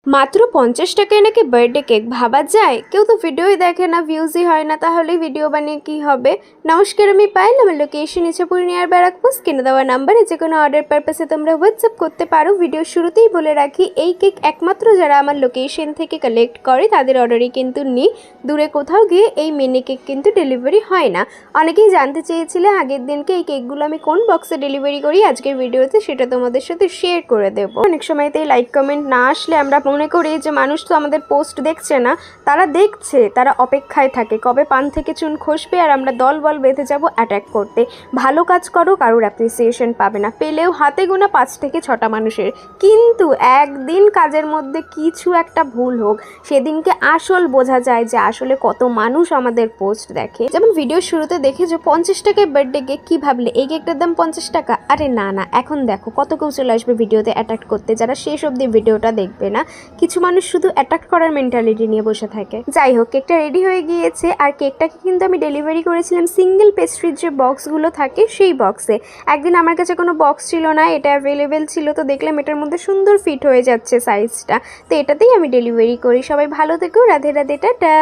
মাত্র 50 টাকায় নাকি বার্থডে কেক, ভাবা যায়? কেউ তো ভিডিওই দেখে না, ভিউজই হয় না, তাহলে ভিডিও বানিয়ে কি হবে? নমস্কার, আমি পায়েল। আমার লোকেশন ইছাপুর নিয়ার ব্যারাকপুর। কিনে দেওয়া নাম্বারে যে কোনো অর্ডার পারপাসে তোমরা হোয়াটসঅ্যাপ করতে পারো। ভিডিও শুরুতেই বলে রাখি, এই কেক একমাত্র যারা আমার লোকেশন থেকে কালেক্ট করে তাদের অর্ডারই কিন্তু নিই। দূরে কোথাও গিয়ে এই মিনি কেক কিন্তু ডেলিভারি হয় না। অনেকেই জানতে চেয়েছিলে আগের দিনকে এই কেকগুলো আমি কোন বক্সে ডেলিভারি করি। আজকের ভিডিওতে সেটা তোমাদের সাথে শেয়ার করে দেবো। অনেক সময়তেই লাইক কমেন্ট না আসলে আমরা মনে করি যে মানুষ তো আমাদের পোস্ট দেখছে না। তারা দেখছে, তারা অপেক্ষায় থাকে কবে পান থেকে চুন খসবে আর আমরা দল বল বেঁধে যাব অ্যাটাক করতে। ভালো কাজ করো, কারোর অ্যাপ্রিসিয়েশন পাবে না, পেলেও হাতে গোনা 5 থেকে 6টা মানুষের। কিন্তু একদিন কাজের মধ্যে কিছু একটা ভুল হোক, সেদিনকে আসল বোঝা যায় যে আসলে কত মানুষ আমাদের পোস্ট দেখে। যেমন ভিডিও শুরুতে দেখে যে 50 টাকায় বার্থডে কেক, কি ভাবলে এই কেকটার দাম 50 টাকা? আরে না না, এখন দেখো কত কেউ চলে আসবে ভিডিওতে অ্যাটাক করতে, যারা শেষ অবধি ভিডিওটা দেখবে না। কিছু মানুষ শুধু অ্যাটাক করার মেন্টালিটি নিয়ে বসে থাকে। যাই হোক, কেকটা রেডি হয়ে গিয়েছে। আর কেকটাকে কিন্তু আমি ডেলিভারি করেছিলাম সিঙ্গেল পেস্ট্রির যে বক্সগুলো থাকে সেই বক্সে। একদিন আমার কাছে কোনো বক্স ছিল না, এটা অ্যাভেলেবেল ছিল, তো দেখলাম এটার মধ্যে সুন্দর ফিট হয়ে যাচ্ছে সাইজটা, তো এটাতেই আমি ডেলিভারি করি। সবাই ভালো থেকো, রাধে রাধে, টাটা।